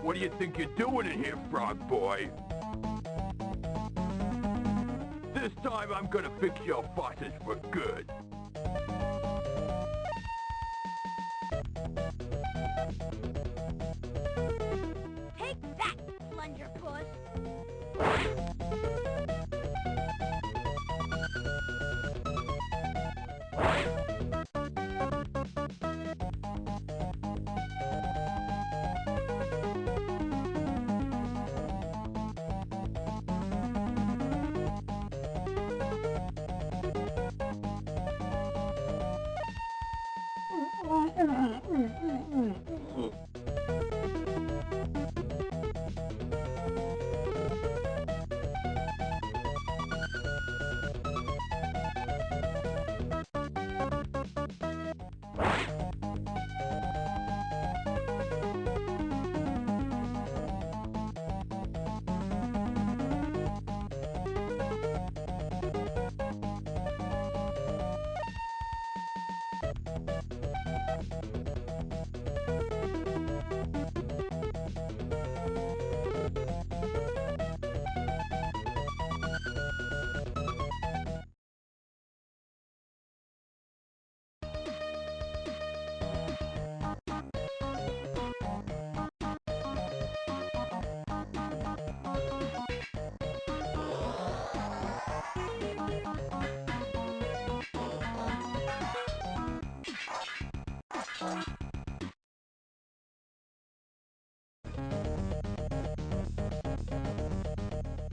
What do you think you're doing in here, frog boy? This time I'm gonna fix your faucets for good. Take that, plunger puss!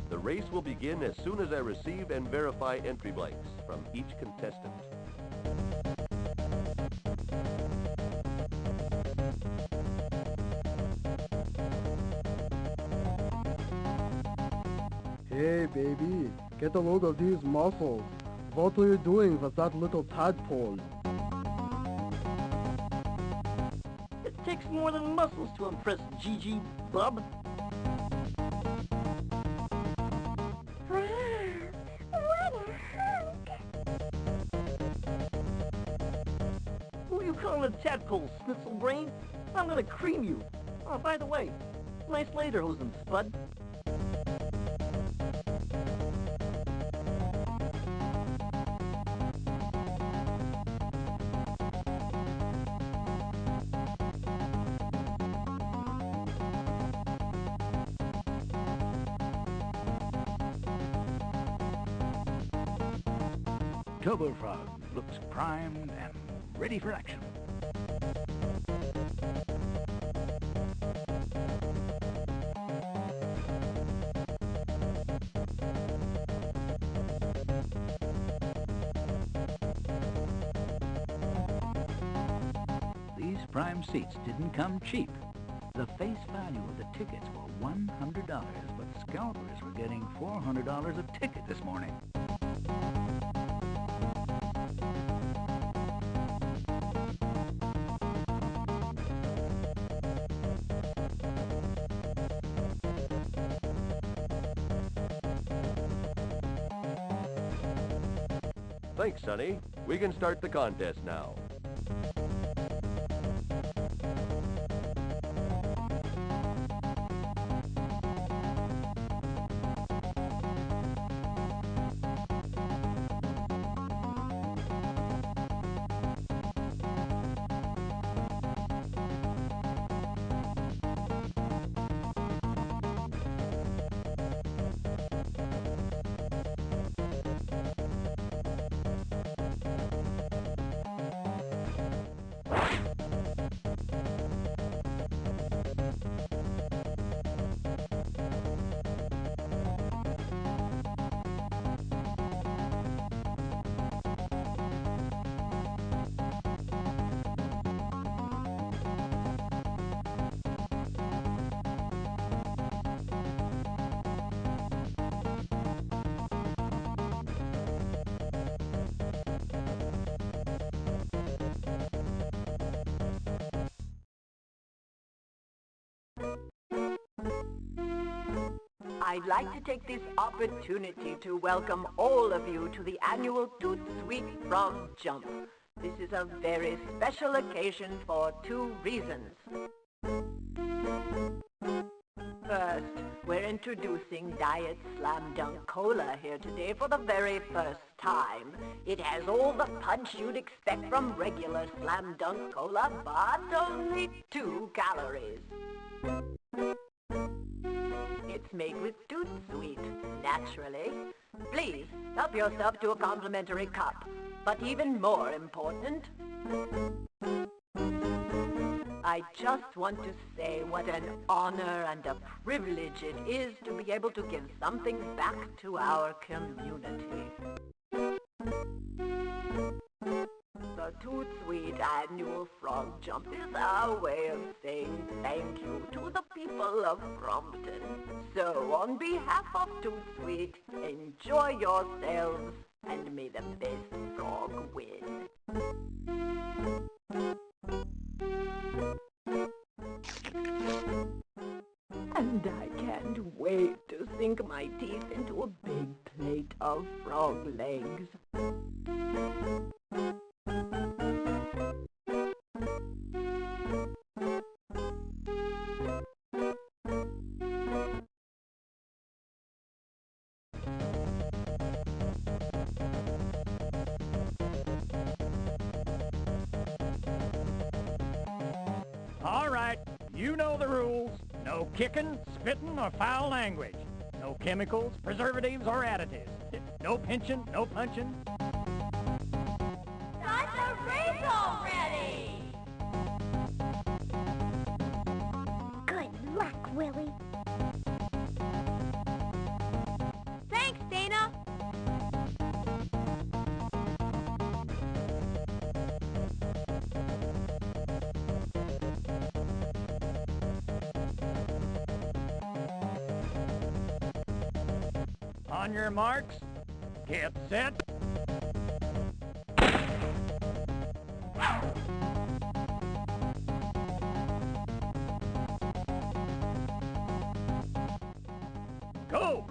The race will begin as soon as I receive and verify entry blanks from each contestant. Hey, baby, get a load of these muscles. What are you doing with that little tadpole? It takes more than muscles to impress Gigi, bub. Who you calling a tadpole, Snitzel Brain? I'm gonna cream you. Oh, by the way, nice lederhosen, Spud. Turbo Frog looks primed and ready for action. These prime seats didn't come cheap. The face value of the tickets were $100, but scalpers were getting $400 a ticket this morning. Thanks, Sonny. We can start the contest now. I'd like to take this opportunity to welcome all of you to the annual Toot Sweet Frog Jump. This is a very special occasion for 2 reasons. First, we're introducing Diet Slam Dunk Cola here today for the very first time. It has all the punch you'd expect from regular Slam Dunk Cola, but only 2 calories. It's made with Toot Sweet, naturally. Please, help yourself to a complimentary cup. But even more important, I just want to say what an honor and a privilege it is to be able to give something back to our community. The Toot Sweet annual frog jump is our way of saying thank you to the people of Brompton. So on behalf of Toot Sweet, enjoy yourselves and may the best frog win. And I can't wait to sink my teeth into a big plate of frog legs. All right, you know the rules. No kicking, spitting, or foul language. No chemicals, preservatives, or additives. No pinching, no punching. Start the race already! Good luck, Willy. Thanks, Dana. On your marks, get set. Go!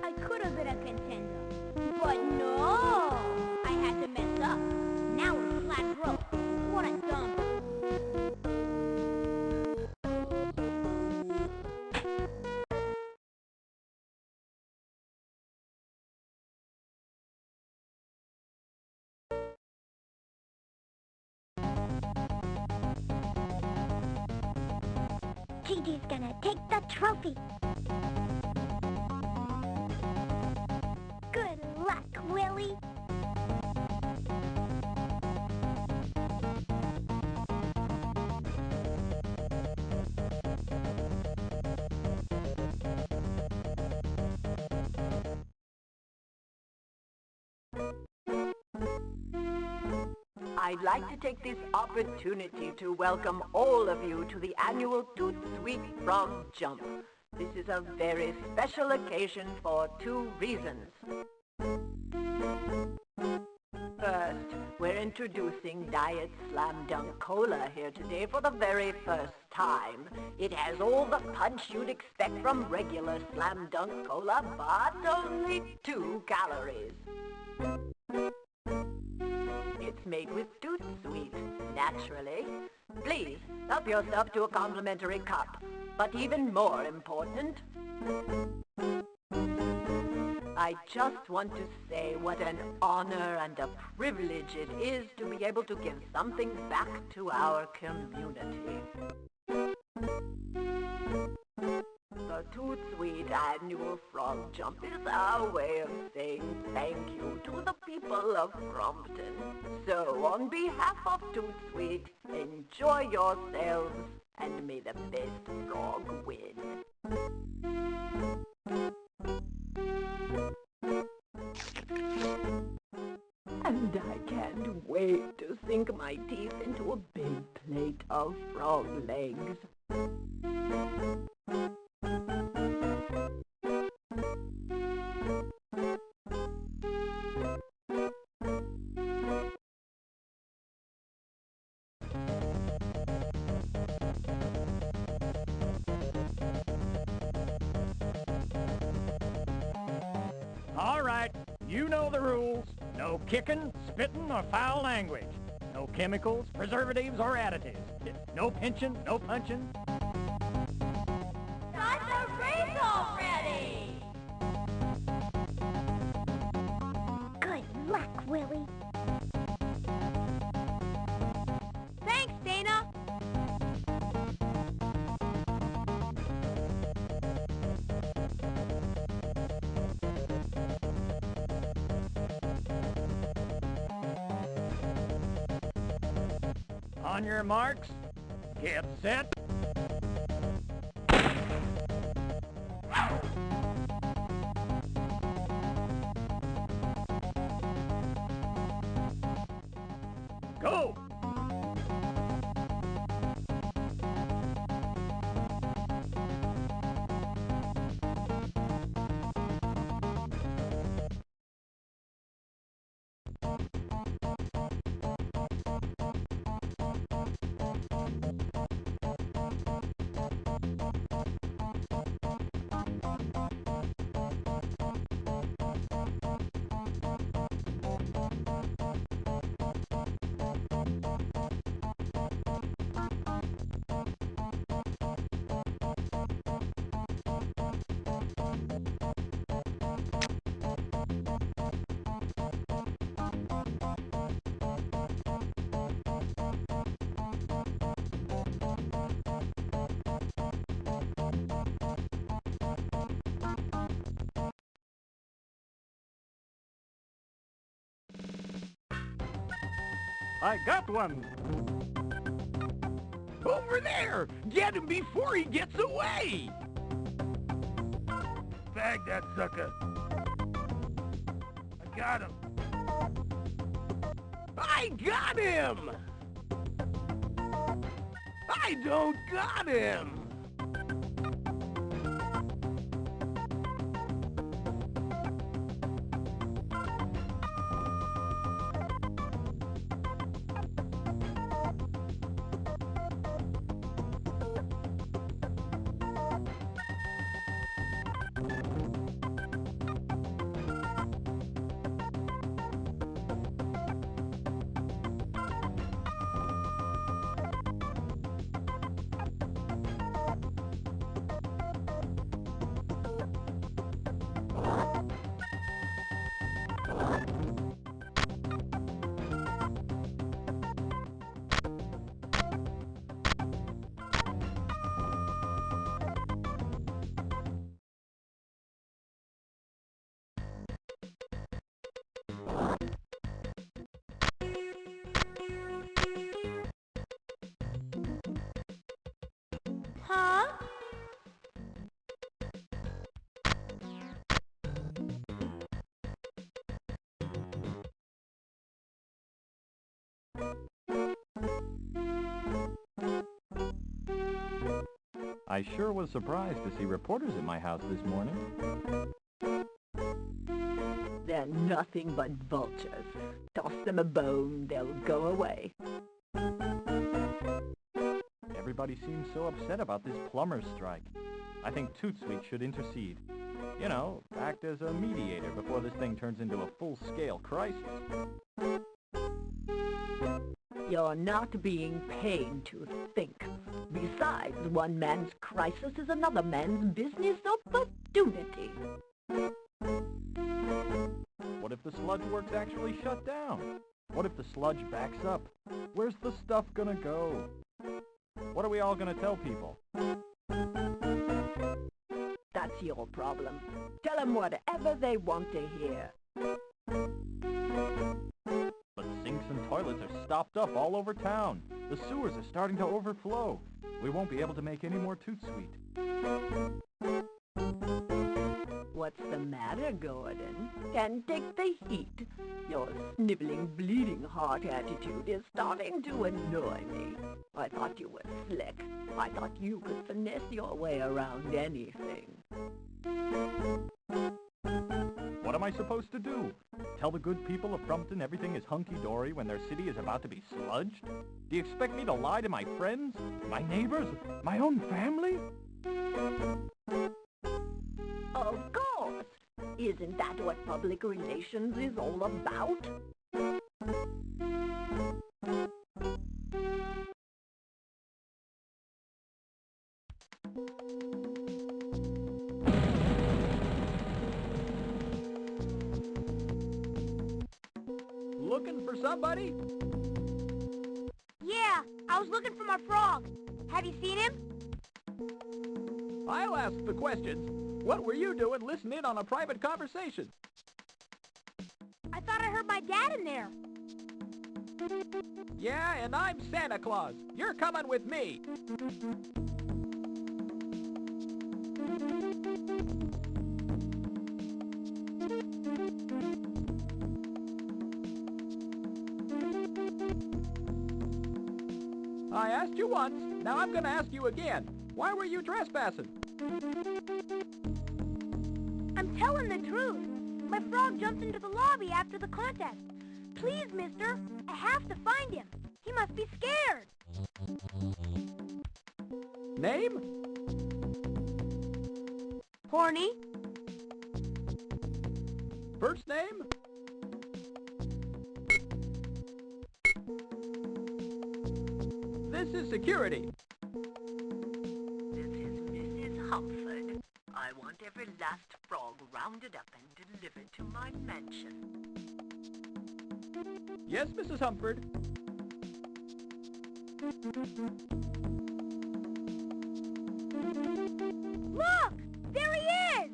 I could have been a contender, but no! I had to mess up. Now we're flat broke. What a dump. TJ's gonna take the trophy. Good luck, Willy. I'd like to take this opportunity to welcome all of you to the annual Toot Sweet Frog Jump. This is a very special occasion for 2 reasons. First, we're introducing Diet Slam Dunk Cola here today for the very first time. It has all the punch you'd expect from regular Slam Dunk Cola, but only 2 calories. It's made with Toot Sweet, naturally. Please, help yourself to a complimentary cup. But even more important, I I just want to say what an honor and a privilege it is to be able to give something back to our community. The Toot Sweet Annual Frog Jump is our way of saying thank you to the people of Crompton. So, on behalf of Toot Sweet, enjoy yourselves and may the best frog win. And I can't wait to sink my teeth into a big plate of frog legs. All right, you know the rules. No kicking, spitting, or foul language. No chemicals, preservatives, or additives. No pinching, no punching. Start the race already! Good luck, Willy. Thanks, Dana. On your marks, get set. Go! I got one! Over there! Get him before he gets away! Bag that sucker! I got him! I got him! I don't got him! Huh? I sure was surprised to see reporters at my house this morning. They're nothing but vultures. Toss them a bone, they'll go away. Everybody seems so upset about this plumber's strike. I think Toot Sweet should intercede. You know, act as a mediator before this thing turns into a full-scale crisis. You're not being paid to think. Besides, one man's crisis is another man's business opportunity. What if the sludge works actually shut down? What if the sludge backs up? Where's the stuff gonna go? What are we all gonna tell people? That's your problem. Tell them whatever they want to hear. But sinks and toilets are stopped up all over town. The sewers are starting to overflow. We won't be able to make any more Toot Sweet. What's the matter, Gordon? Can't take the heat. Your sniveling, bleeding heart attitude is starting to annoy me. I thought you were slick. I thought you could finesse your way around anything. What am I supposed to do? Tell the good people of Frumpton everything is hunky-dory when their city is about to be sludged? Do you expect me to lie to my friends? My neighbors? My own family? Of course! Isn't that what public relations is all about? Looking for somebody? Yeah, I was looking for my frog. Have you seen him? I'll ask the questions. What were you doing listening in on a private conversation? I thought I heard my dad in there. Yeah, and I'm Santa Claus. You're coming with me. I asked you once, now I'm gonna ask you again. Why were you trespassing? I'm telling the truth. My frog jumped into the lobby after the contest. Please, mister, I have to find him. He must be scared. Name? Horny? First name? This is security. This is Mrs. Humford. I want every last frog rounded up and delivered to my mansion. Yes, Mrs. Humford. Look! There he is!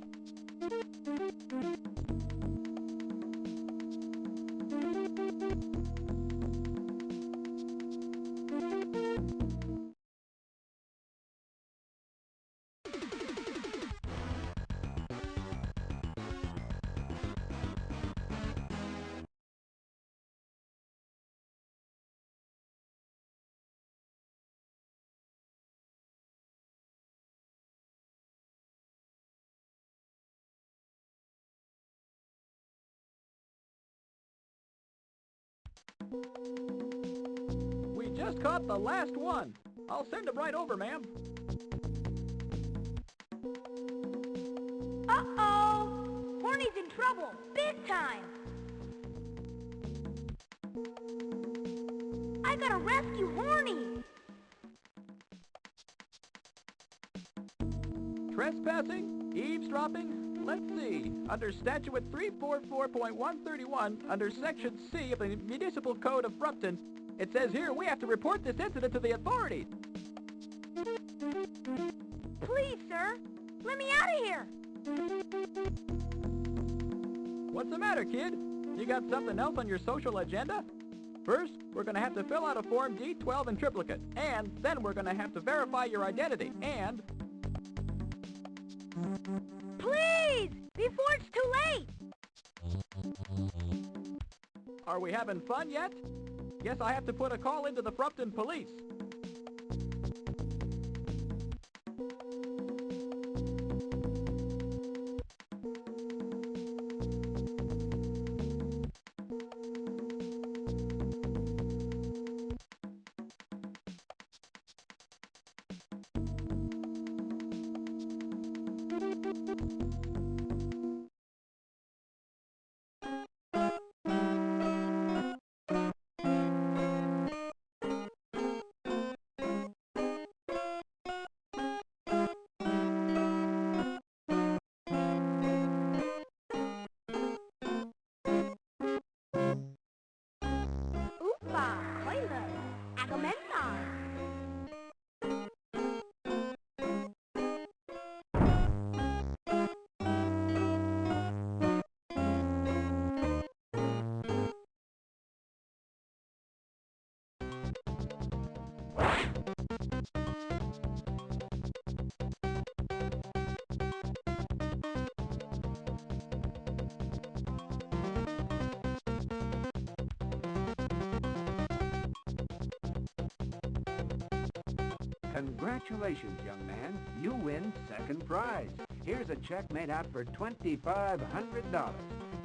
We just caught the last one. I'll send him right over, ma'am. Uh-oh! Horny's in trouble, big time! I gotta rescue Horny! Trespassing? Eavesdropping? Let's see. Under Statute 344.131, under Section C of the Municipal Code of Frumpton, it says here we have to report this incident to the authorities. Please, sir, let me out of here! What's the matter, kid? You got something else on your social agenda? First, we're going to have to fill out a Form D12 in triplicate, and then we're going to have to verify your identity, and... Please! Before it's too late! Are we having fun yet? Guess I have to put a call into the Frumpton police. Agamemnon. Congratulations, young man. You win second prize. Here's a check made out for $2,500.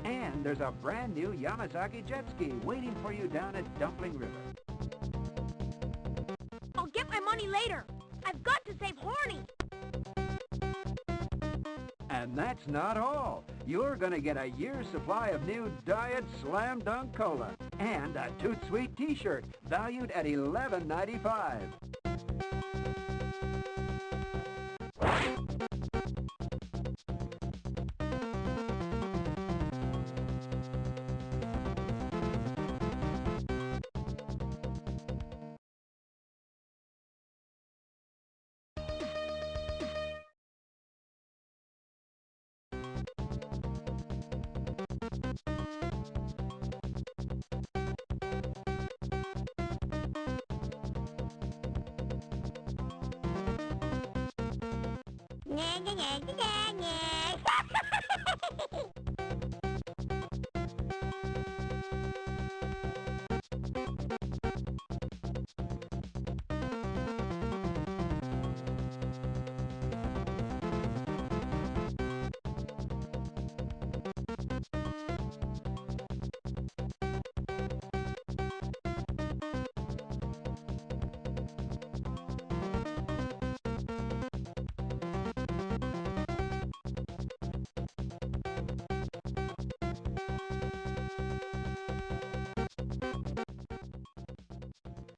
And there's a brand new Yamazaki jet ski waiting for you down at Dumpling River. I'll get my money later. I've got to save Horny. And that's not all. You're going to get a year's supply of new Diet Slam Dunk Cola and a Toot Sweet t-shirt valued at $11.95.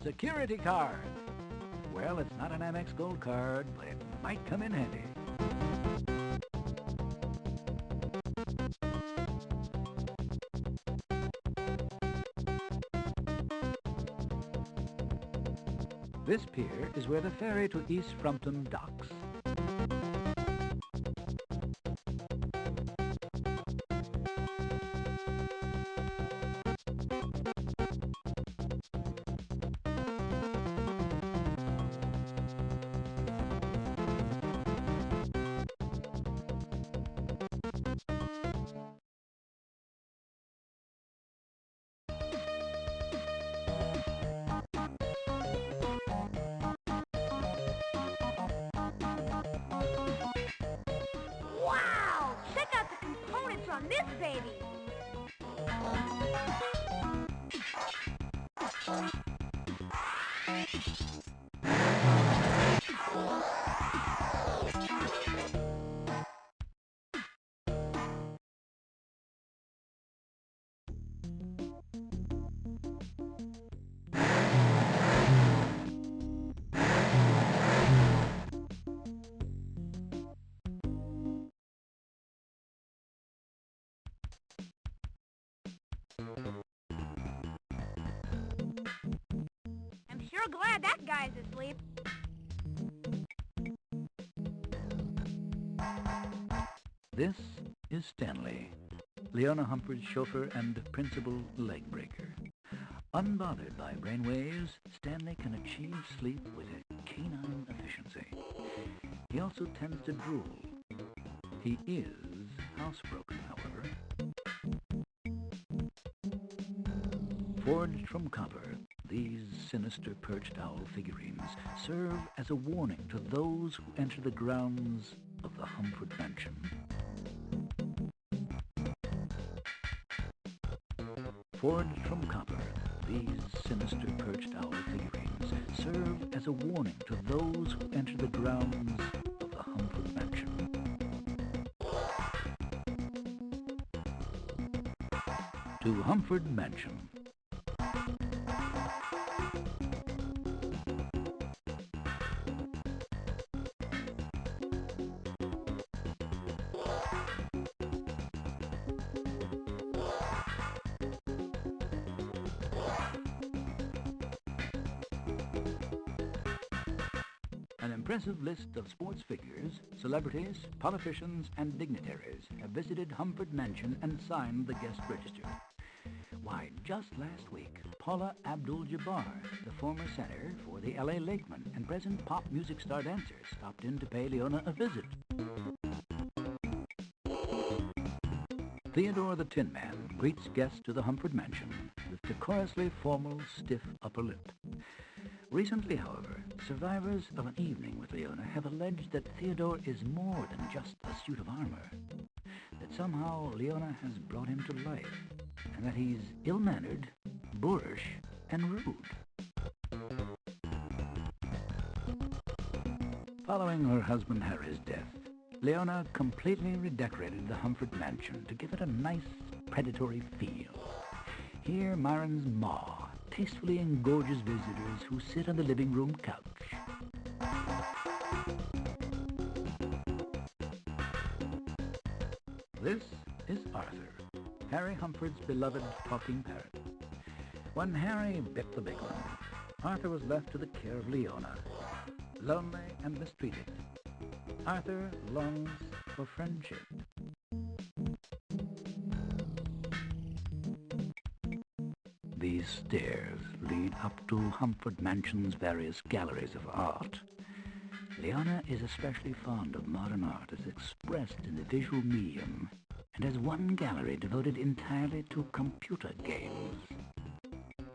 Security card. Well, it's not an Amex Gold card, but it might come in handy. This pier is where the ferry to East Frumpton docks. Wow! Check out the components on this baby. I'm sure glad that guy's asleep. This is Stanley, Leona Humphrey's chauffeur and principal leg breaker. Unbothered by brainwaves, Stanley can achieve sleep with a canine efficiency. He also tends to drool. He is housebroken, however. Forged from copper, these sinister perched owl figurines serve as a warning to those who enter the grounds of the Humford Mansion. Forged from copper, these sinister perched owl figurines serve as a warning to those who enter the grounds of the Humford Mansion. To Humford Mansion. An impressive list of sports figures, celebrities, politicians, and dignitaries have visited Humford Mansion and signed the guest register. Why, just last week, Paula Abdul-Jabbar, the former center for the L.A. Lakemen and present pop music star dancer, stopped in to pay Leona a visit. Theodore the Tin Man greets guests to the Humford Mansion with decorously formal, stiff upper lip. Recently, however, survivors of an evening with Leona have alleged that Theodore is more than just a suit of armor, that somehow Leona has brought him to life, and that he's ill-mannered, boorish, and rude. Following her husband Harry's death, Leona completely redecorated the Humford Mansion to give it a nice, predatory feel. Here, Myron's maw tastefully engorges visitors who sit on the living room couch. This is Arthur, Harry Humford's beloved talking parrot. When Harry bit the big one, Arthur was left to the care of Leona, lonely and mistreated. Arthur longs for friendship. These stairs lead up to Humford Mansion's various galleries of art. Leona is especially fond of modern art as expressed in the visual medium, and has one gallery devoted entirely to computer games.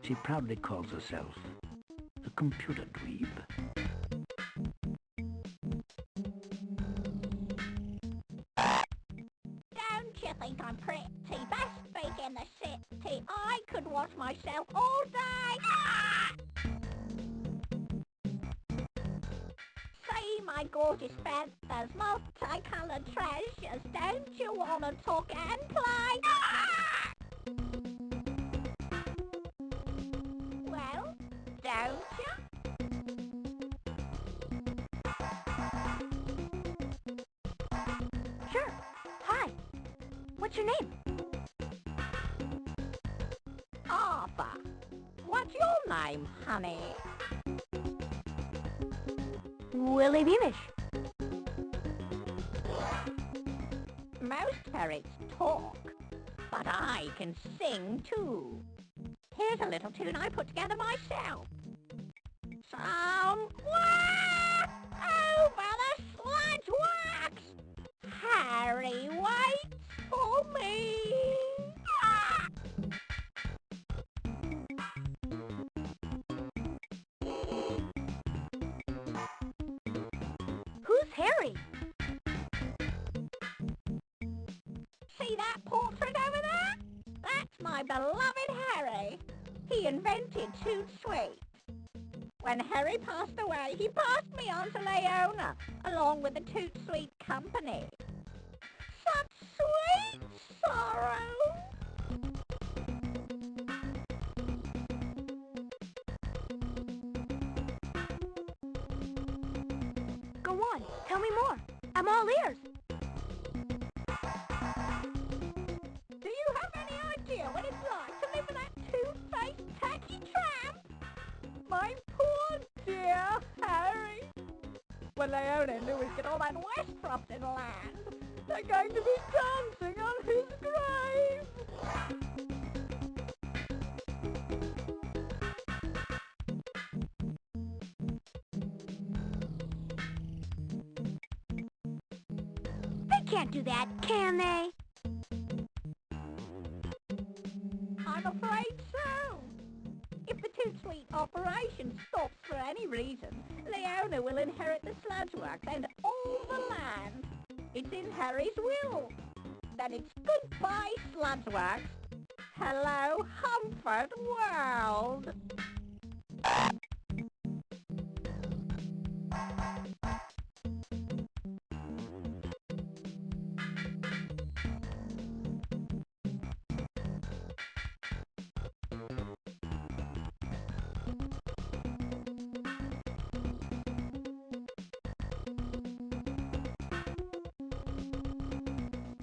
She proudly calls herself the computer dweeb. Don't you think I'm pretty? Best big in the city. I could wash myself all day. Ah! See my gorgeous feathers, multicolored treasures. Don't you want to talk and play? Ah! Well, don't you? Sure. Hi. What's your name? Arthur. What's your name, honey? Willy Beamish. Most parrots talk, but I can sing too. Here's a little tune I put together myself. Somewhere over the sludge wax, Harry waits for me. Ah! Who's Harry? See that portrait over there? That's my beloved Harry. He invented Toot Sweet. When Harry passed away, he passed me on to Leona, along with the Toot Sweet Company. Such sweet sorrow. Go on, tell me more. I'm all ears. Do you have any idea what it's like to live with that two-faced tacky tramp? My poor dear Harry. When Leona and Louis get all that West Frompton land, they're going to be dancing on his grave. They can't do that, can they? I'm afraid so. If the Toot Sweet operation stops for any reason, Leona will inherit the sludge wax and all the land. It's in Harry's will. Then it's goodbye, sludge wax. Hello, Humford World.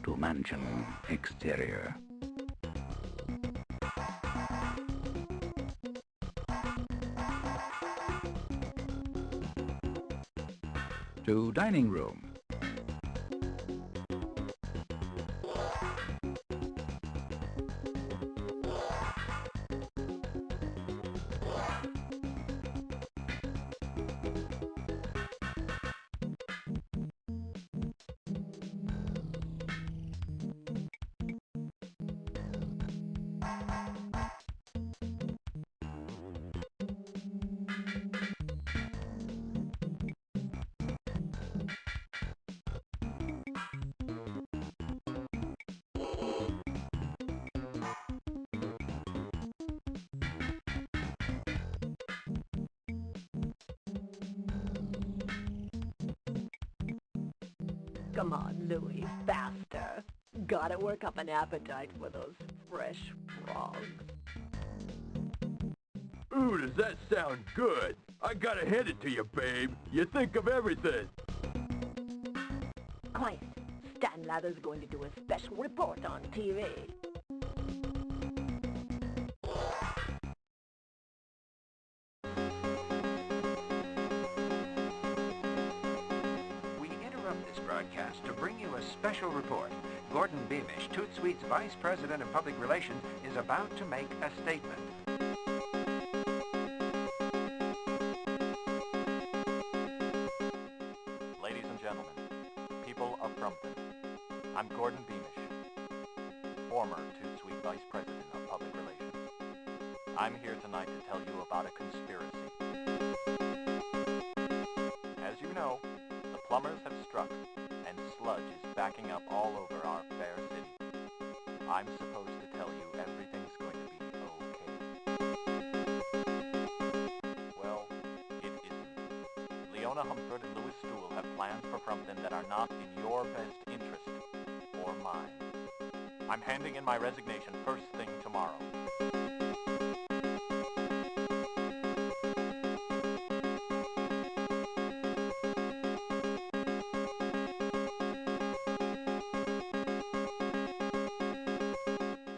To mansion exterior. to dining room. Come on, Louie, faster. Gotta work up an appetite for those fresh frogs. Ooh, does that sound good? I gotta hand it to you, babe. You think of everything. Quiet. Stan Lather's going to do a special report on TV. Broadcast to bring you a special report. Gordon Beamish, Toot Sweet's Vice President of Public Relations, is about to make a statement. Ladies and gentlemen, people of Frumpton, I'm Gordon Beamish, former Toot Sweet Vice President of Public Relations. I'm here tonight to tell you about a conspiracy. As you know, the plumbers have struck, and sludge is backing up all over our fair city. I'm supposed to tell you everything's going to be okay. Well, it isn't. Leona Humford and Louis Stool have plans for Frumpton that are not in your best interest, or mine. I'm handing in my resignation first thing tomorrow.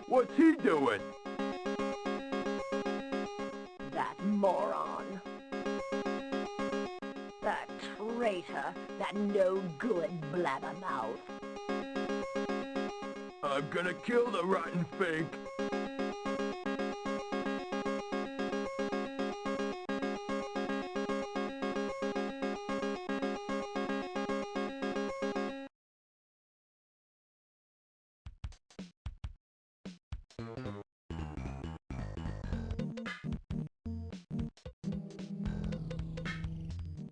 What's he doing? That moron. That traitor. That no-good blabbermouth. I'm gonna kill the rotten fink.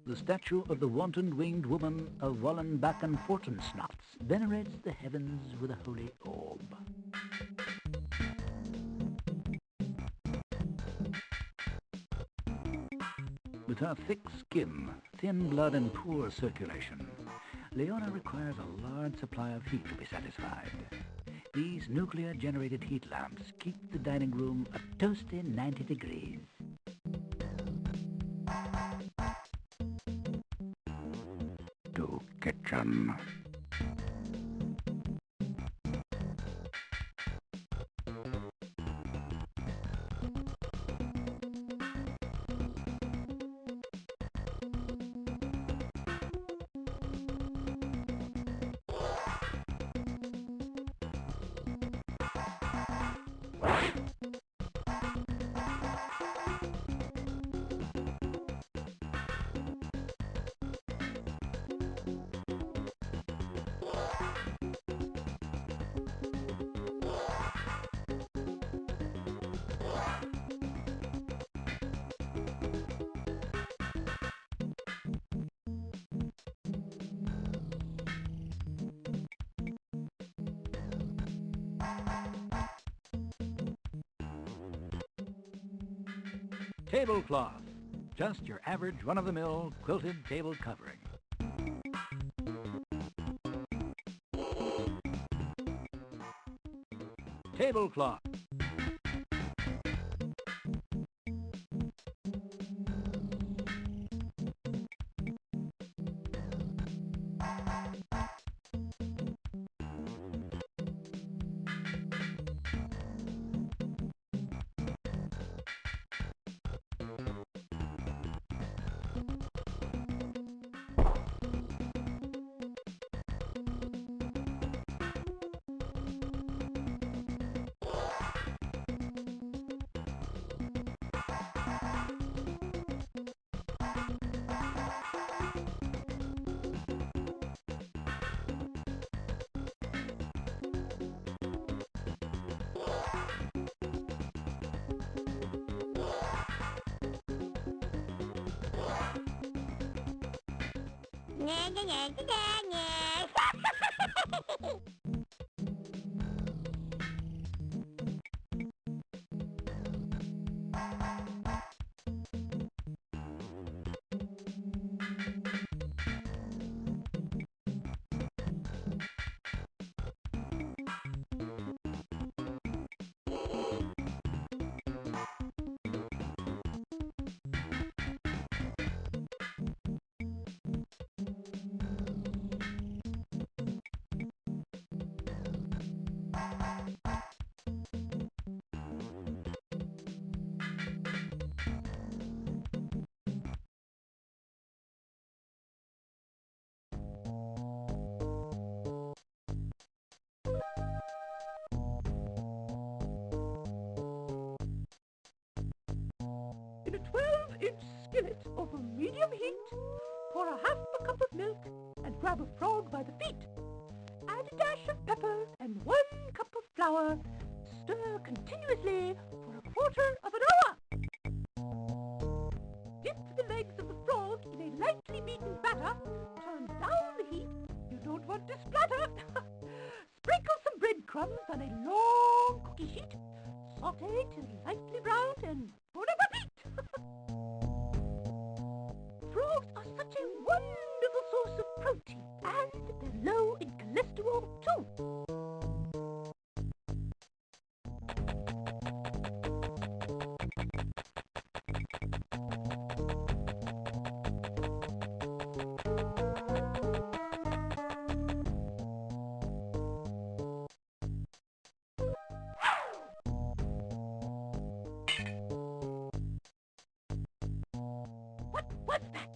The statue of the wanton-winged woman of Wallenbach and Fortensnots venerates the heavens with a holy orb. With her thick skin, thin blood and poor circulation, Leona requires a large supply of heat to be satisfied. These nuclear-generated heat lamps keep the dining room a toasty 90 degrees. To kitchen. Tablecloth. Just your average run-of-the-mill quilted table covering. Tablecloth. In a 12-inch skillet over medium heat, pour a half a cup of milk and grab a frog by the feet. Add a dash of pepper and 1 cup of flour. Stir continuously for a quarter of an hour. Dip the legs of the frog in a lightly beaten batter. Turn down the heat. You don't want to splatter. Sprinkle some breadcrumbs on a long cookie sheet. Saute till lightly browned and bon appetit! Frogs are such a wonderful source of protein, and they're low in cholesterol too. What's that?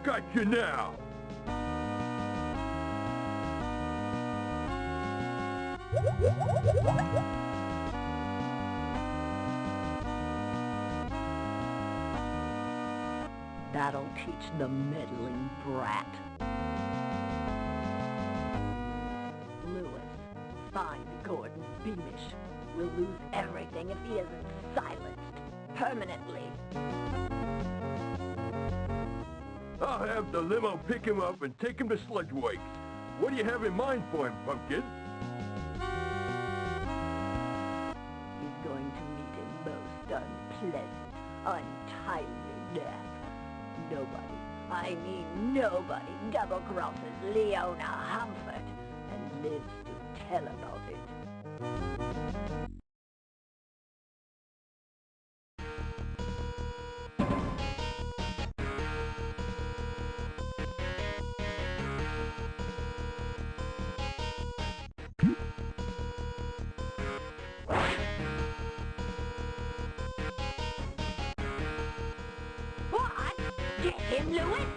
Got you now. That'll teach the meddling brat. Lewis, find Gordon Beamish. We'll lose everything if he isn't silenced. Permanently. I'll have the limo pick him up and take him to Sludge Wakes. What do you have in mind for him, Pumpkin? He's going to meet a most unpleasant, untimely death. Nobody, I mean nobody, double-crosses Leona Humford and lives to tell about it. What? Get him, Lewis?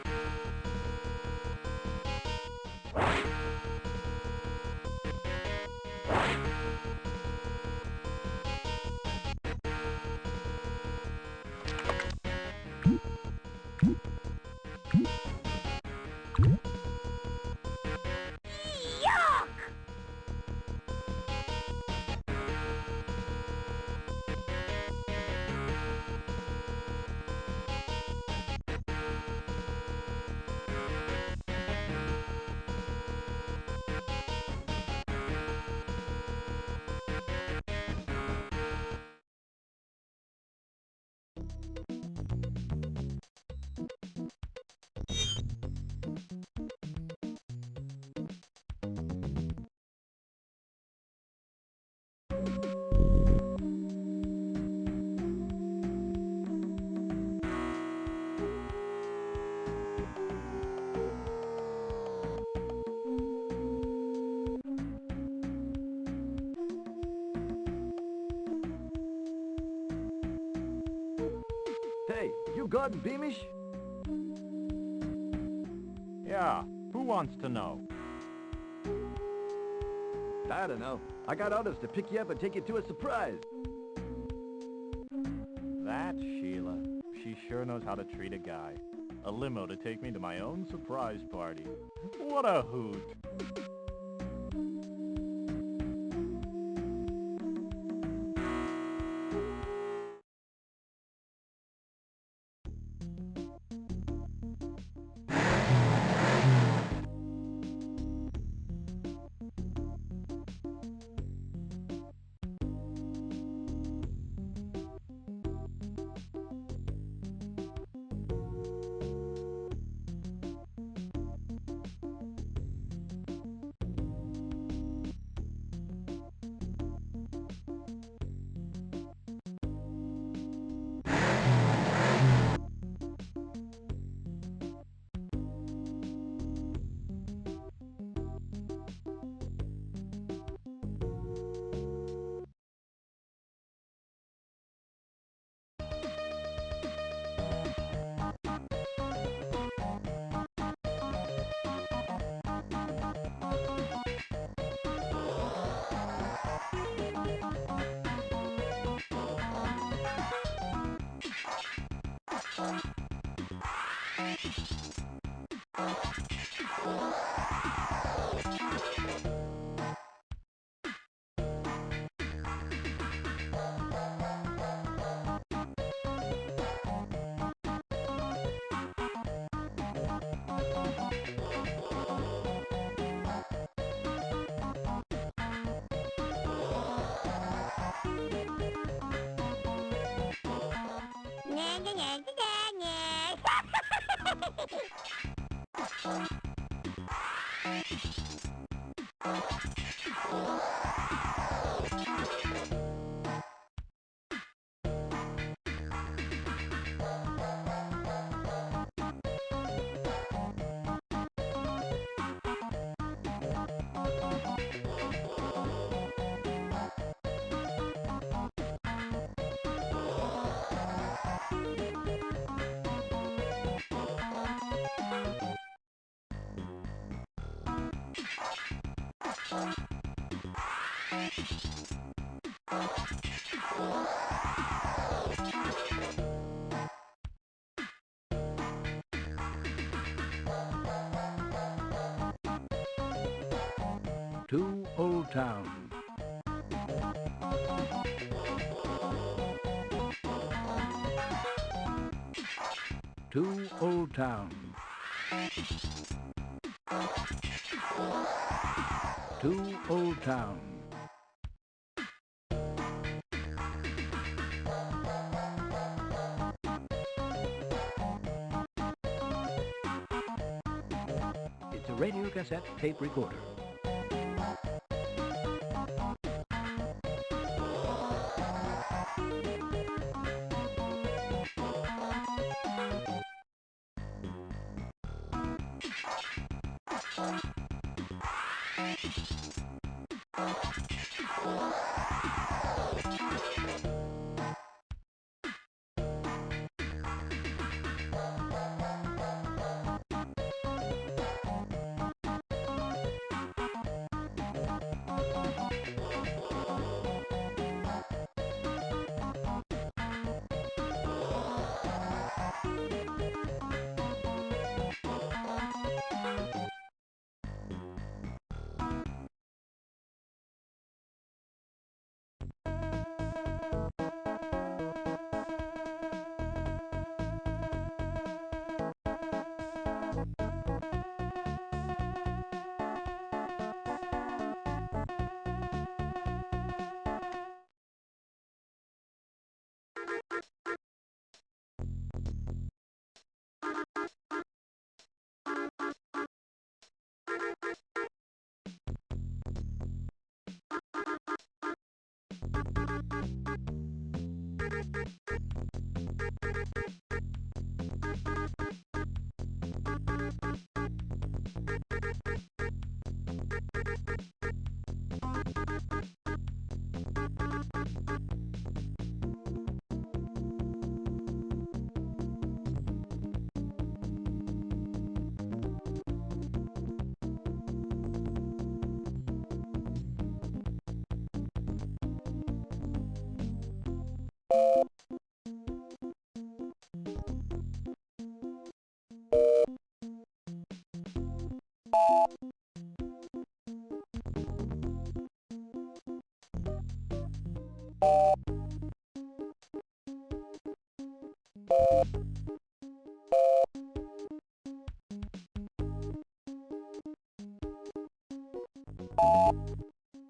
Yuck! Hey, you Gordon Beamish? Yeah, who wants to know? I don't know. I got orders to pick you up and take you to a surprise. That Sheila. She sure knows how to treat a guy. A limo to take me to my own surprise party. What a hoot. To Old Town. To Old Town. To Old Town. It's a radio cassette tape recorder.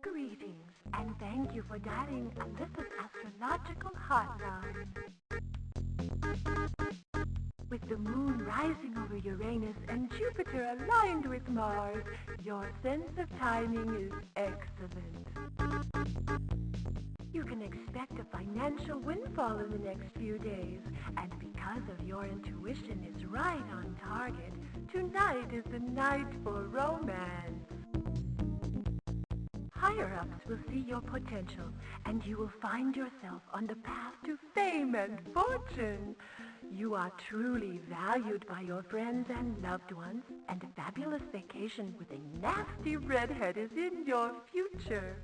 Greetings, and thank you for dialing Alypha's astrological hotline. With the moon rising over Uranus and Jupiter aligned with Mars, your sense of timing is excellent. You can expect a financial windfall in the next few days, and because of your intuition is right on target, tonight is the night for romance. Higher-ups will see your potential, and you will find yourself on the path to fame and fortune. You are truly valued by your friends and loved ones, and a fabulous vacation with a nasty redhead is in your future.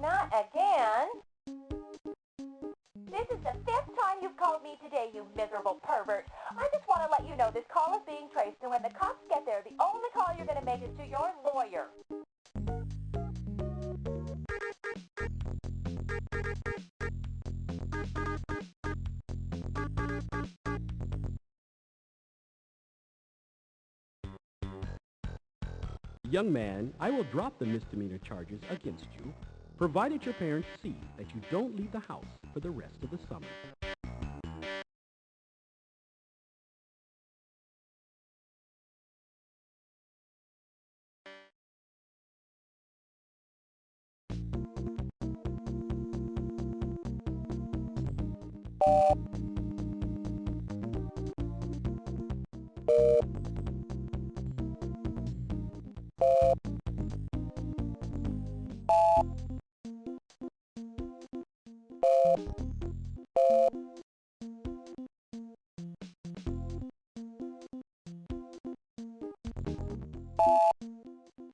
Not again. This is the 5th time you've called me today, you miserable pervert. I just want to let you know this call is being traced, and when the cops get there, the only call you're going to make is to your lawyer. Young man, I will drop the misdemeanor charges against you, provided your parents see that you don't leave the house for the rest of the summer.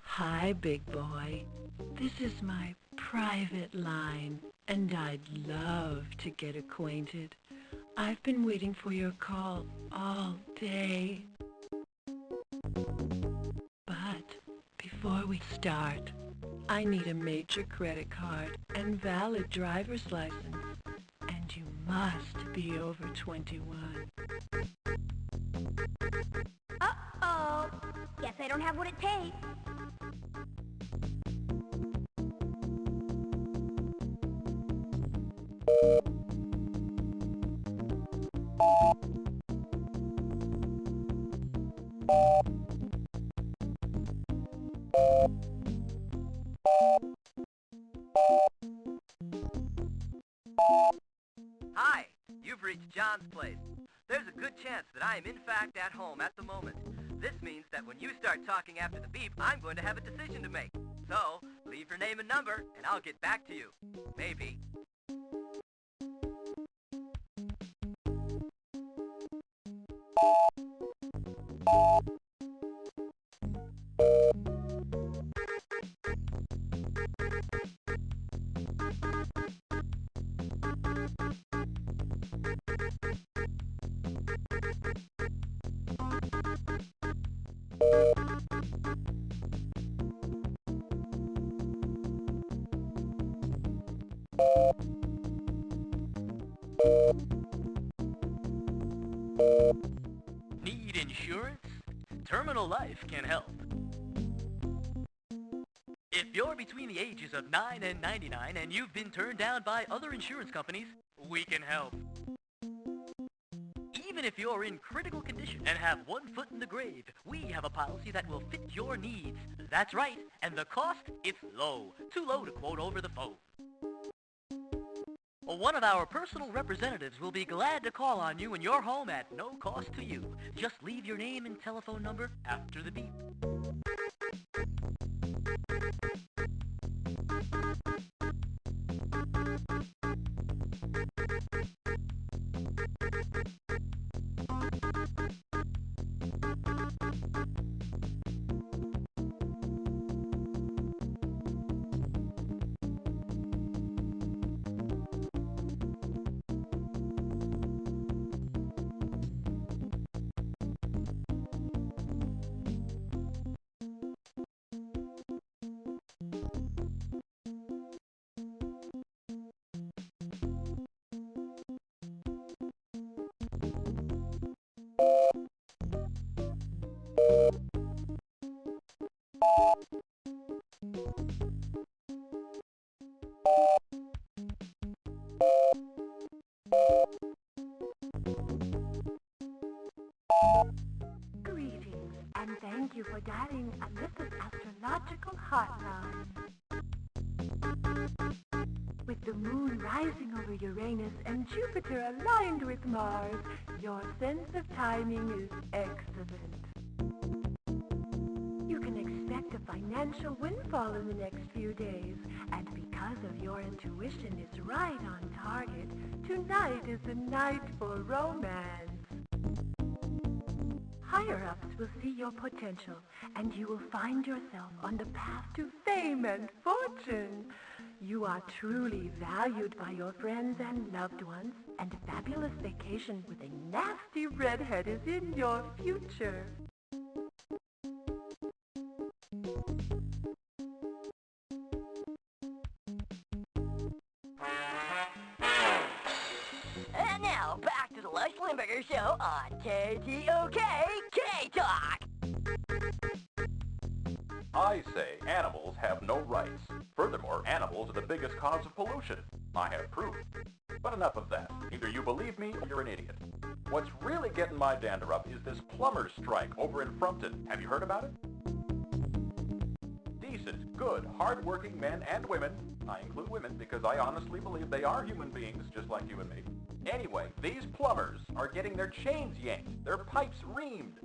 Hi, big boy. This is my private line, and I'd love to get acquainted. I've been waiting for your call all day. But before we start, I need a major credit card and valid driver's license, and you must be over 21. Uh-oh. Guess I don't have what it takes. Hi, you've reached John's place. There's a good chance that I am in fact at home at the moment. This means that when you start talking after the beep, I'm going to have a decision to make. So, leave your name and number, and I'll get back to you. Maybe. Need insurance? Terminal Life can help. If you're between the ages of 9 and 99 and you've been turned down by other insurance companies, we can help. Even if you're in critical condition and have one foot in the grave, we have a policy that will fit your needs. That's right, and the cost, it's low. Too low to quote over the phone. One of our personal representatives will be glad to call on you when you're home at no cost to you. Just leave your name and telephone number after the beep. Greetings, and thank you for dialing Alypha's astrological hotline. With the moon rising over Uranus and Jupiter aligned with Mars, your sense of timing is excellent. You can expect a financial windfall in the next few days, and because of your intuition is right on target, tonight is the night for romance. Higher-ups will see your potential, and you will find yourself on the path to fame and fortune. You are truly valued by your friends and loved ones, and a fabulous vacation with a nasty redhead is in your future. And now, back to the Les Limburger Show on KTOK K-Talk. I say animals have no rights. Furthermore, animals are the biggest cause of pollution. I have proof. But enough of that. Either you believe me or you're an idiot. What's really getting my dander up is this plumber's strike over in Frumpton. Have you heard about it? Decent, good, hard-working men and women, I include women because I honestly believe they are human beings just like you and me. Anyway, these plumbers are getting their chains yanked, their pipes reamed.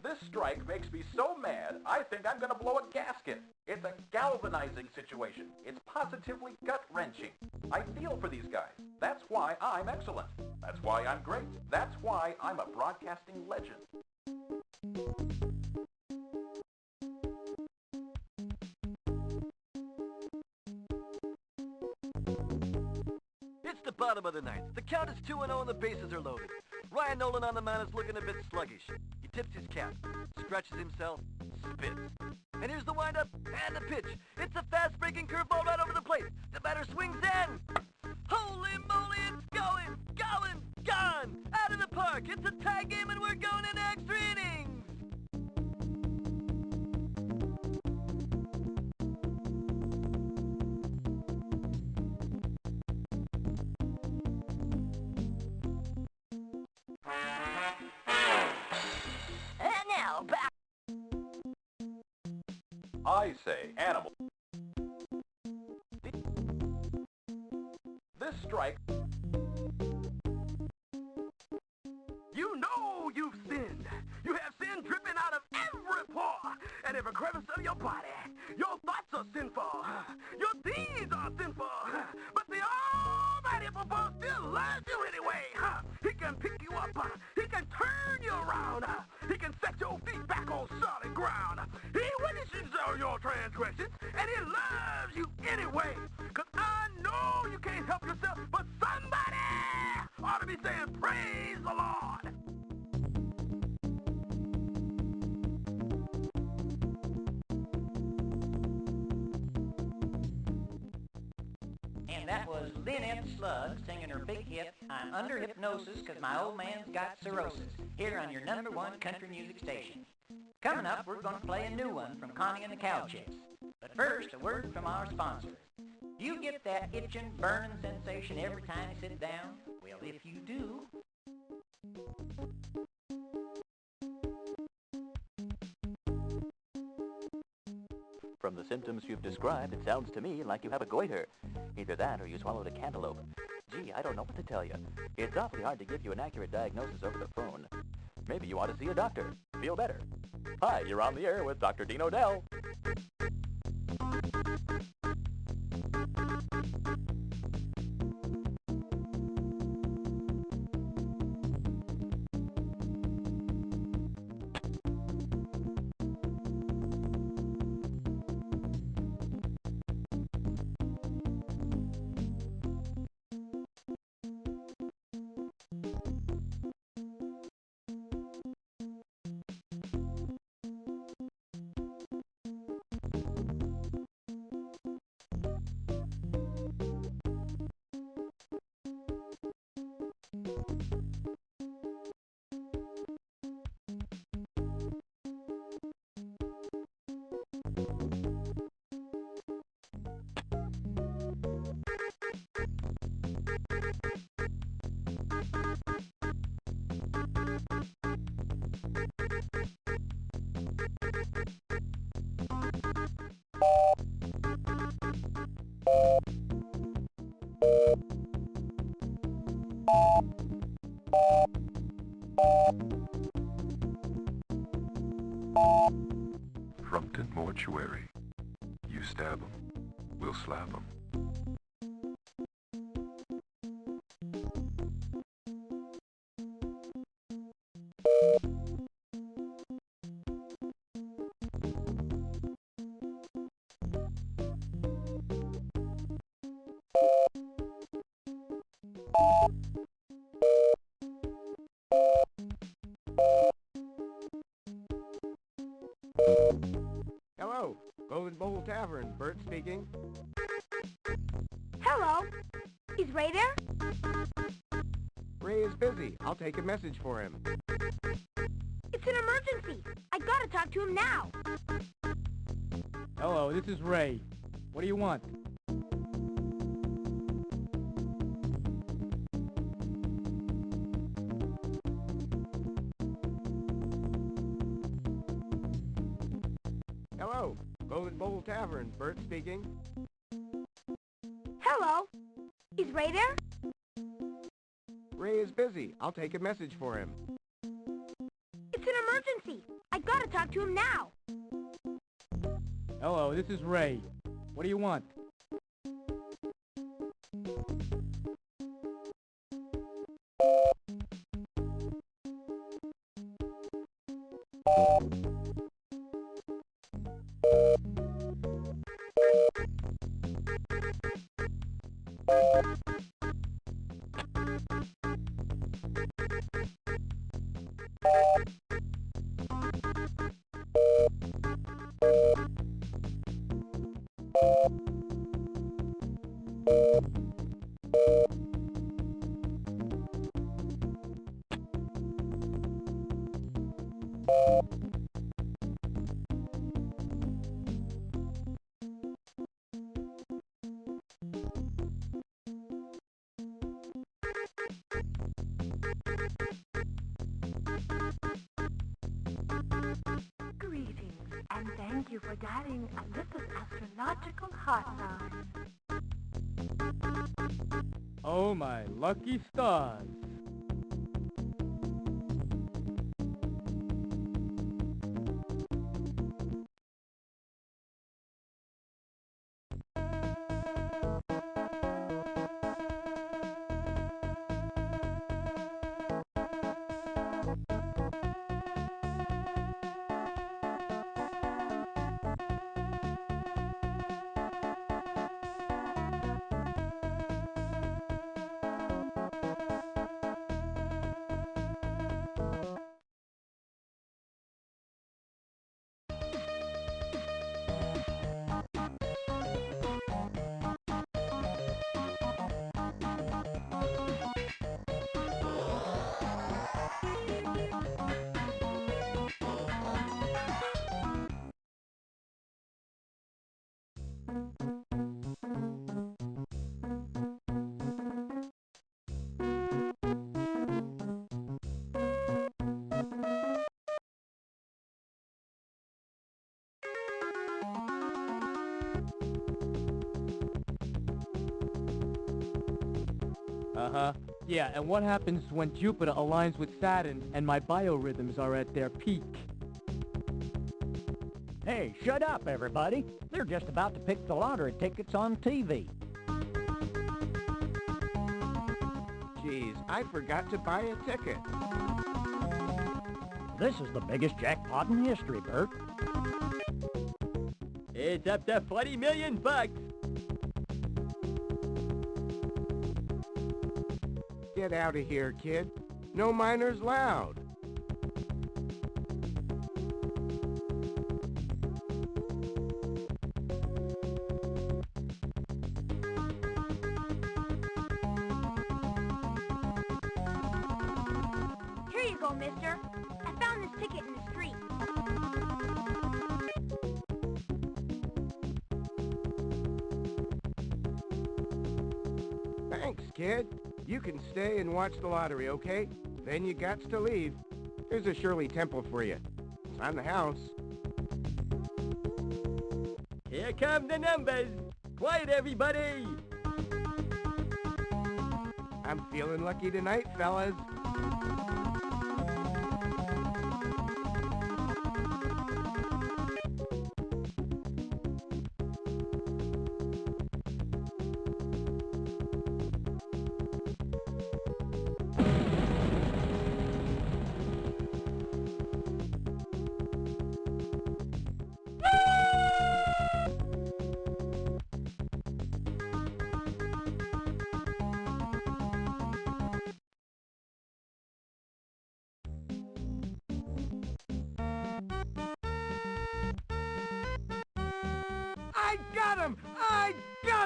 This strike makes me so mad, I think I'm going to blow a gasket. It's a galvanizing situation. It's positively gut-wrenching. I feel for these guys. That's why I'm excellent. That's why I'm great. That's why I'm a broadcasting legend. It's the bottom of the ninth. The count is 2-0 and the bases are loaded. Ryan Nolan on the mound is looking a bit sluggish. He tips his cap, stretches himself, spits. And here's the windup and the pitch. It's a fast-breaking curveball right over the plate. The batter swings in. Holy moly, it's going, gone! Out of the park. It's a tie game and we're going into extra innings. And now, back. I say animal. This strike... You know you've sinned. You have sin dripping out of every pore and every crevice of your body. Your thoughts are sinful. Your deeds are sinful. But the Almighty above still loves you anyway. He can pick you up. He can turn you around. He can set your feet back on solid ground. He witnesses all your transgressions, and he loves you anyway. Because I know you can't help yourself, but somebody ought to be saying, praise the Lord. And that was Lynette Slug singing her big hit, I'm Under Hypnosis Because My Old Man's Got Cirrhosis, here on your #1 country music station. Coming up, we're going to play a new one from Connie and the Cowchicks. But first, a word from our sponsor. Do you get that itching, burning sensation every time you sit down? Well, if you do... From the symptoms you've described, it sounds to me like you have a goiter. Either that or you swallowed a cantaloupe. Gee, I don't know what to tell you. It's awfully hard to give you an accurate diagnosis over the phone. Maybe you ought to see a doctor. Feel better. Hi, you're on the air with Dr. Dean O'Dell. Frumpton Mortuary. You stab 'em, we'll slap 'em. Hello, Golden Bowl Tavern. Bert speaking. Hello. Is Ray there? Ray is busy. I'll take a message for him. It's an emergency. I gotta talk to him now. Hello, this is Ray. What do you want? Hello, Golden Bowl Tavern. Bert speaking. Hello. Is Ray there? Ray is busy. I'll take a message for him. It's an emergency. I gotta talk to him now. Hello, this is Ray. What do you want? Greetings, and thank you for dialing Alypha's astrological hotline. Oh, my lucky stars. Uh-huh. Yeah, and what happens when Jupiter aligns with Saturn and my biorhythms are at their peak? Hey, shut up, everybody. They're just about to pick the lottery tickets on TV. Geez, I forgot to buy a ticket. This is the biggest jackpot in history, Bert. It's up to $40 million. Get out of here, kid. No minors allowed. Here you go, mister. I found this ticket in the street. Thanks, kid. You can stay and watch the lottery, okay? Then you gots to leave. There's a Shirley Temple for you. It's on the house. Here come the numbers. Quiet, everybody. I'm feeling lucky tonight, fellas.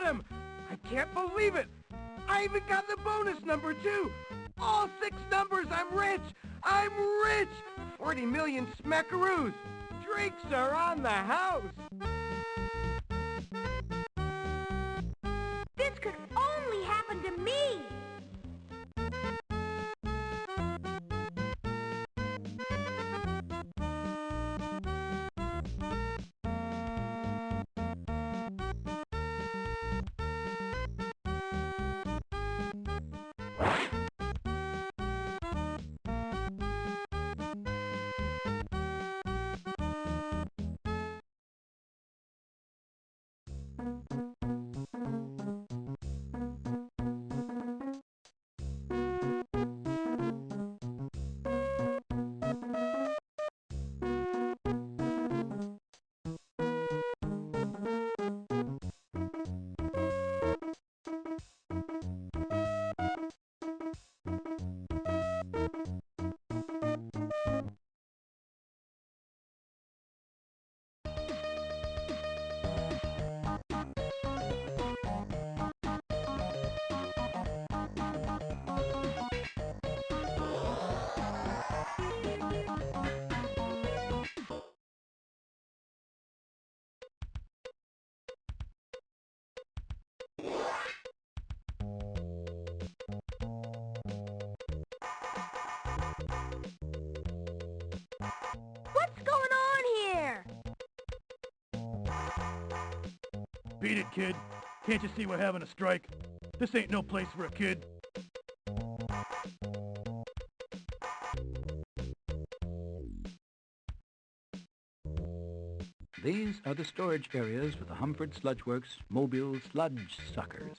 got him! I can't believe it! I even got the bonus number, too! All 6 numbers! I'm rich! I'm rich! 40 million smackaroos! Drinks are on the house! This could only happen to me! What's going on here? Beat it, kid. Can't you see we're having a strike? This ain't no place for a kid. These are the storage areas for the Humford Sludge Works mobile sludge suckers.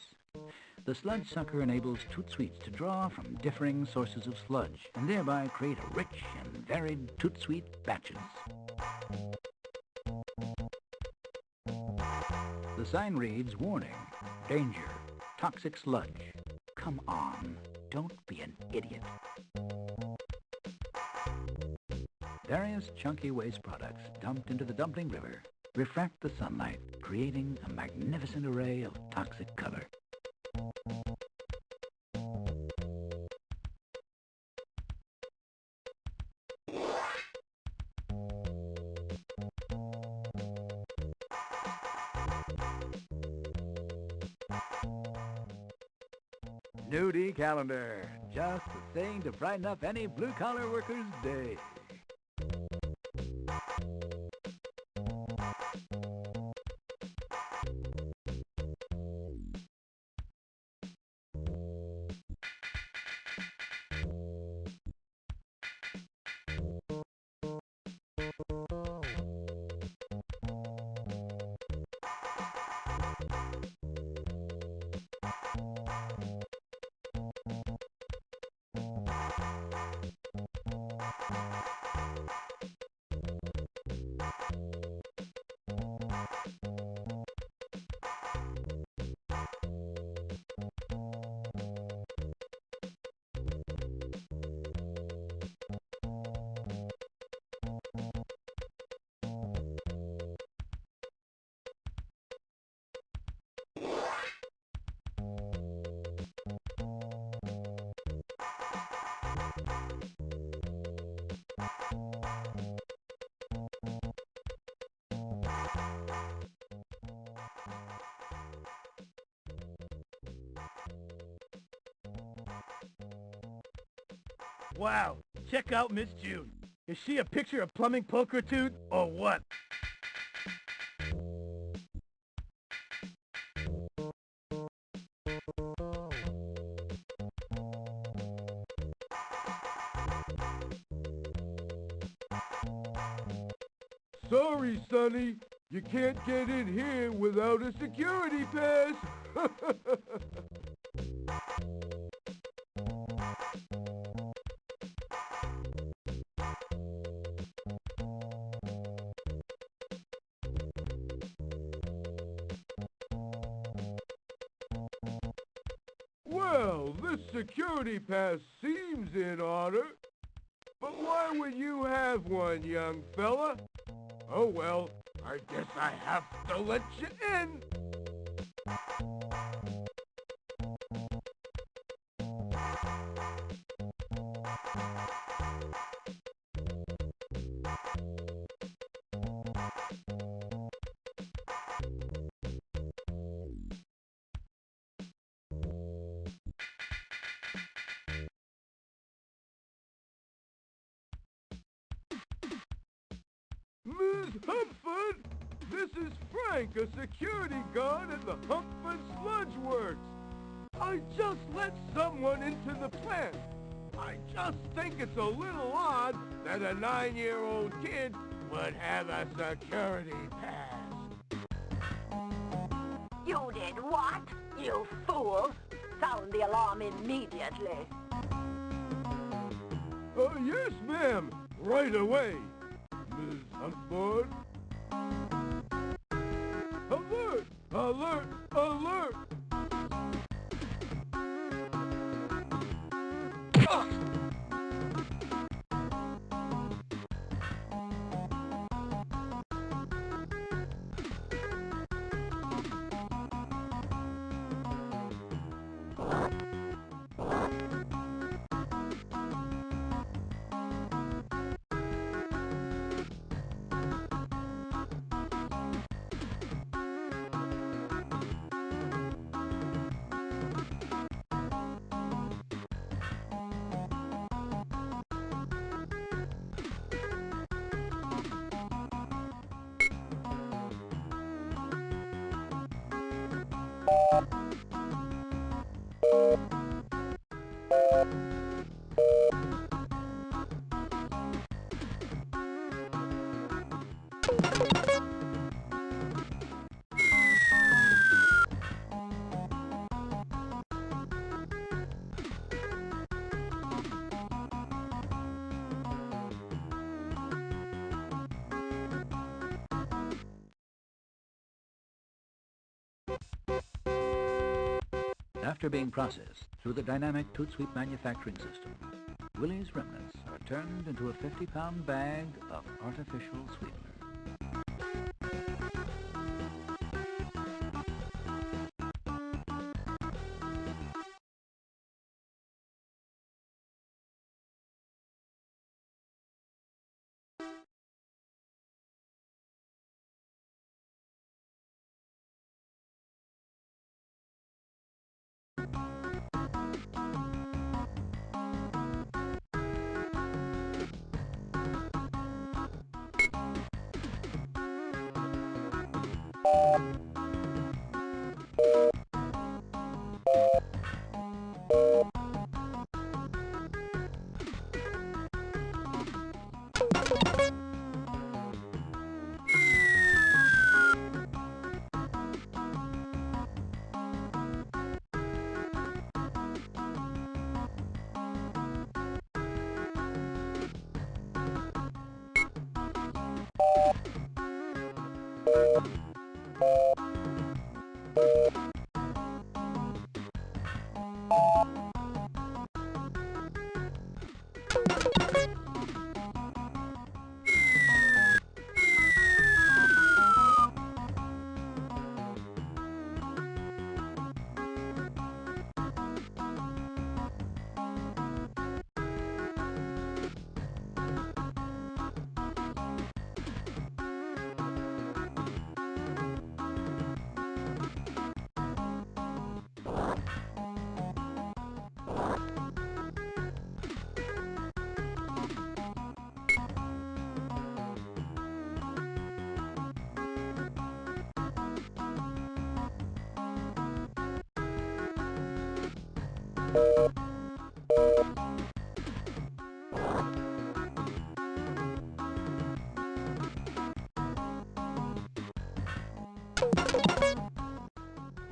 The sludge sucker enables Toot Sweets to draw from differing sources of sludge and thereby create a rich and varied Toot Sweet batches. The sign reads, "Warning, danger, toxic sludge. Come on, don't be an idiot." Various chunky waste products dumped into the dumpling river refract the sunlight, creating a magnificent array of toxic color. Nudie calendar, just the thing to brighten up any blue-collar worker's day. Wow, check out Miss June. Is she a picture of plumbing pulchritude or what? Sorry, Sonny. You can't get in here without a security pass. Well, this security pass seems in order. But why would you have one, young fella? Oh well, I guess I have to let you in. Ms. Humphrey, this is Frank, a security guard at the Humphrey Sludge Works. I just let someone into the plant. I just think it's a little odd that a 9-year-old kid would have a security pass. You did what? You fool! Sound the alarm immediately. Yes, ma'am. Right away. Ms. Humphrey. Alert! Alert! Alert! After being processed through the dynamic Toot Sweep manufacturing system, Willy's remnants are turned into a 50-pound bag of artificial sweetener.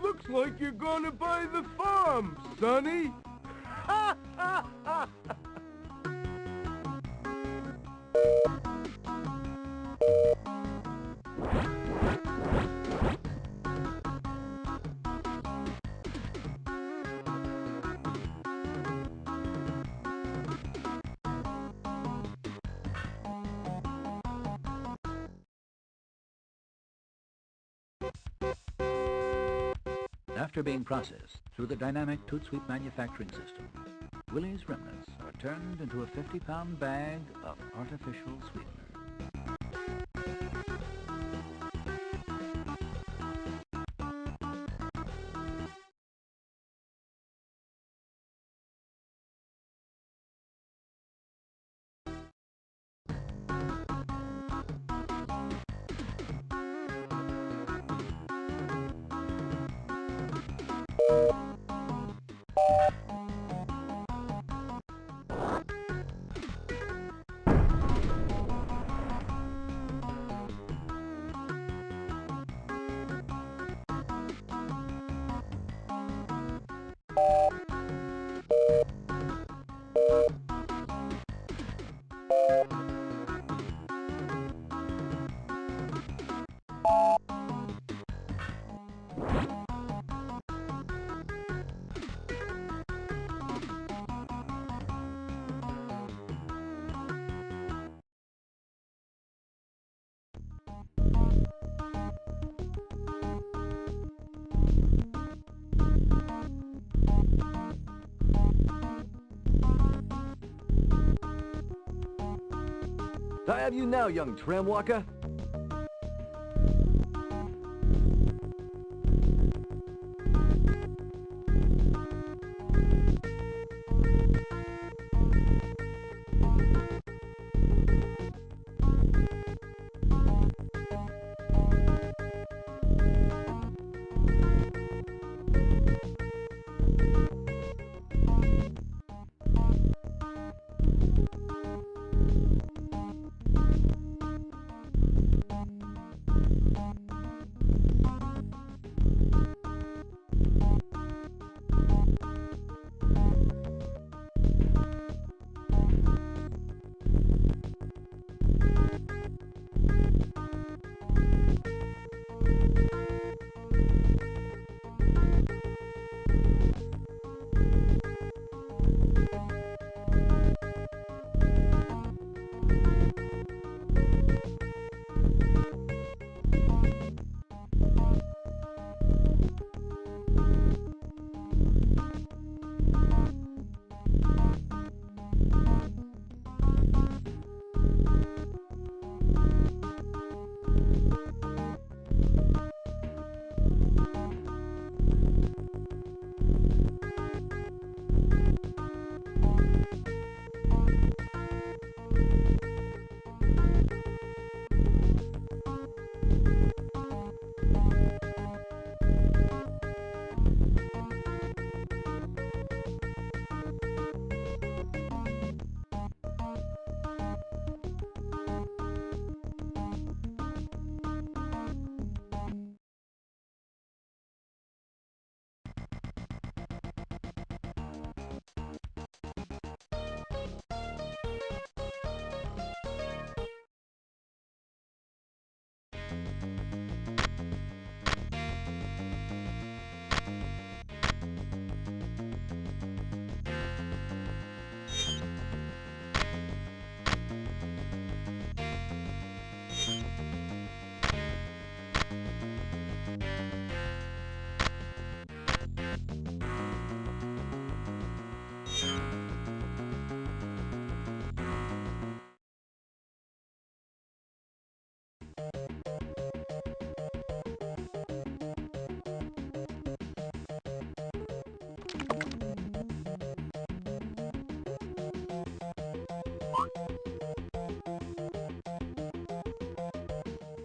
Looks like you're gonna buy the farm, Sonny. Ha ha ha! After being processed through the dynamic Toot Sweep manufacturing system, Willy's remnants are turned into a 50-pound bag of artificial sweetener. I have you now, young tramwalker.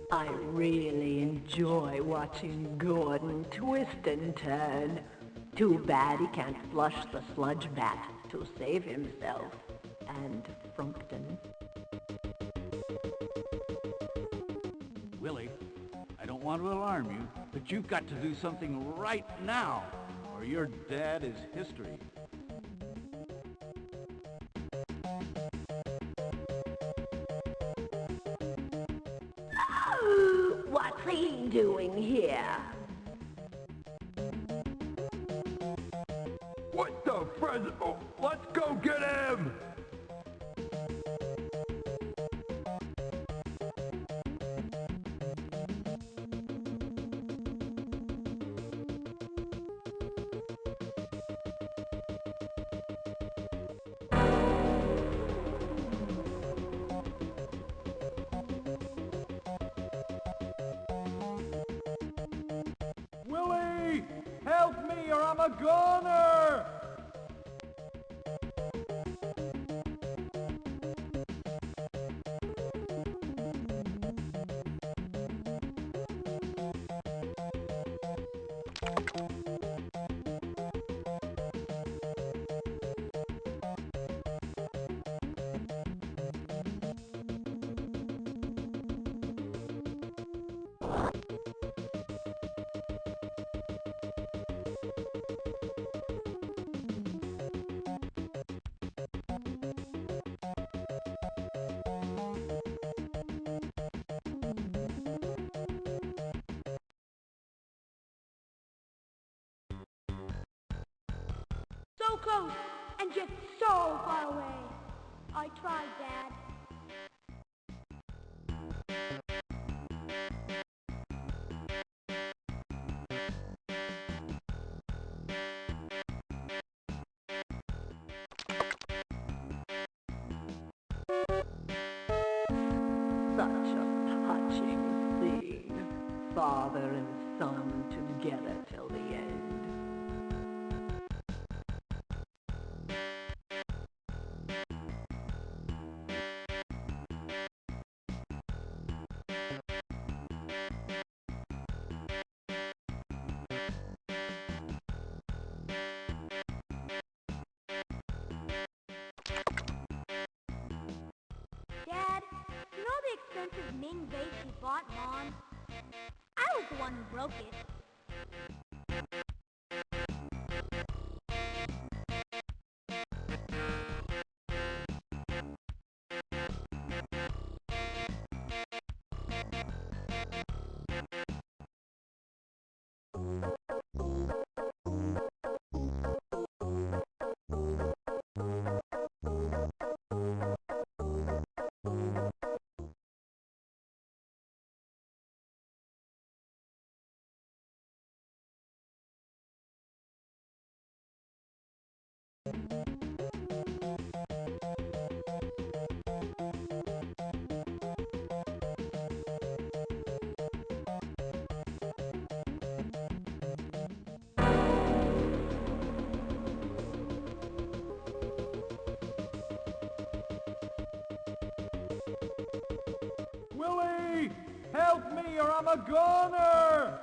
I really enjoy watching Gordon twist and turn. Too bad he can't flush the sludge vat to save himself and Frumpton. Willy, I don't want to alarm you, but you've got to do something right now, or your dad is history. What's he doing here? What the friend? Oh, let's go get him! Willy! Help me or I'm a goner! so close and yet so far away. I tried, Dad. Such a touching scene. Father and son together till the end. Dad, you know the expensive Ming vase you bought Mom? I was the one who broke it. Willy! Help me or I'm a goner!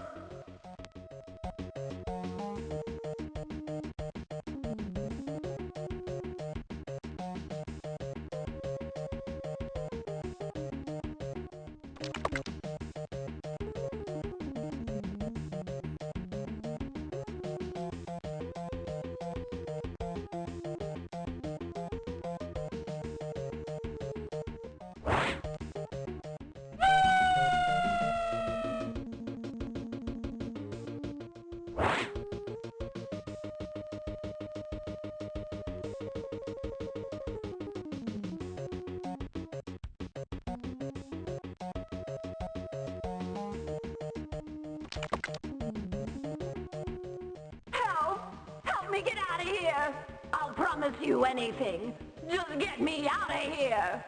Help! Help me get out of here! I'll promise you anything. Just get me out of here!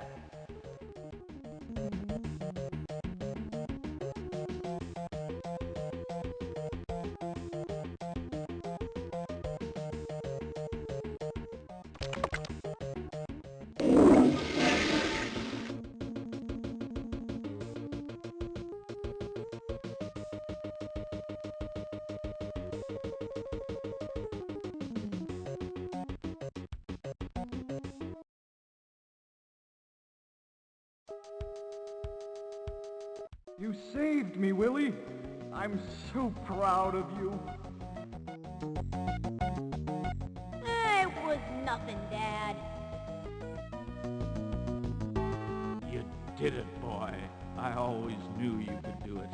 You saved me, Willy. I'm so proud of you. It was nothing, Dad. You did it, boy. I always knew you could do it.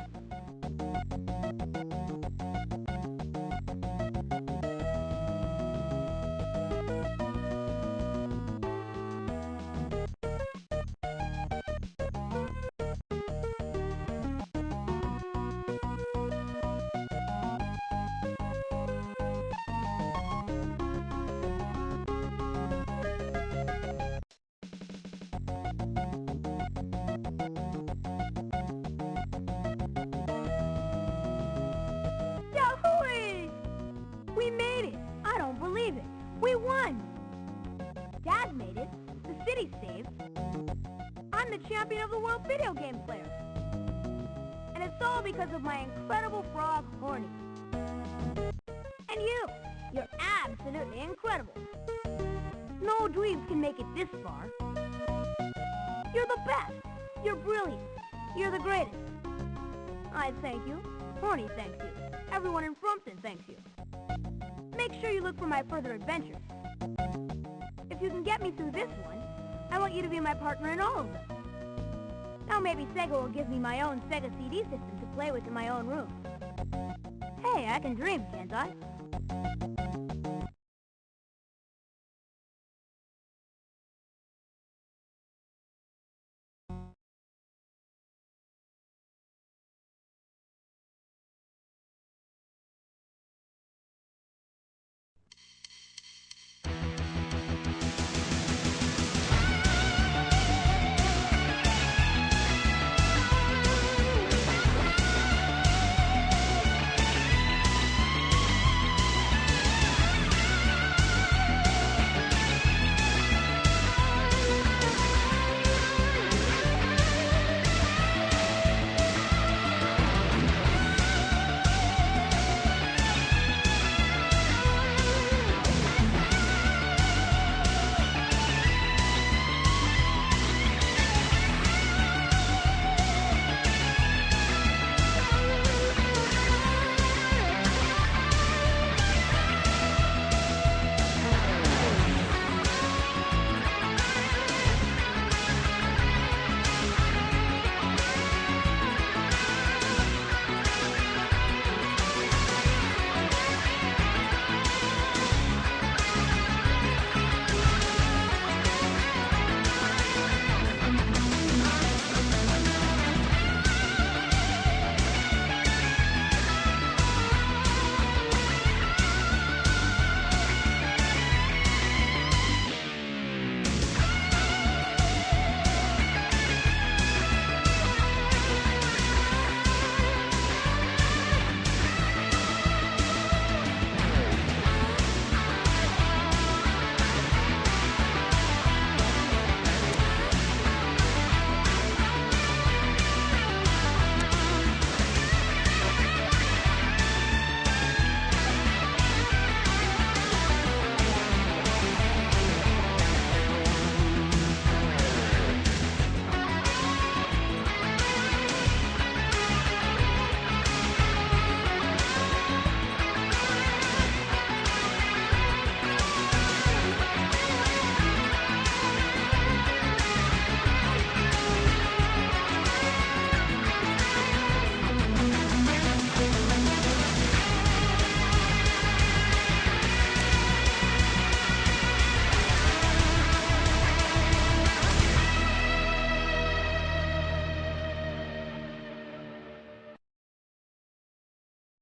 Yahoo! We made it! I don't believe it. We won! Dad made it. The city's saved. I'm the champion of the world video game player. And it's all because of my incredible frog, Horny. And you! You're absolutely incredible. No dreams can make it this far. You're the best! You're brilliant! You're the greatest! I thank you. Horny thanks you. Everyone in Frumpton thanks you. Make sure you look for my further adventures. If you can get me through this one, I want you to be my partner in all of them. Now maybe Sega will give me my own Sega CD system to play with in my own room. Hey, I can dream, can't I?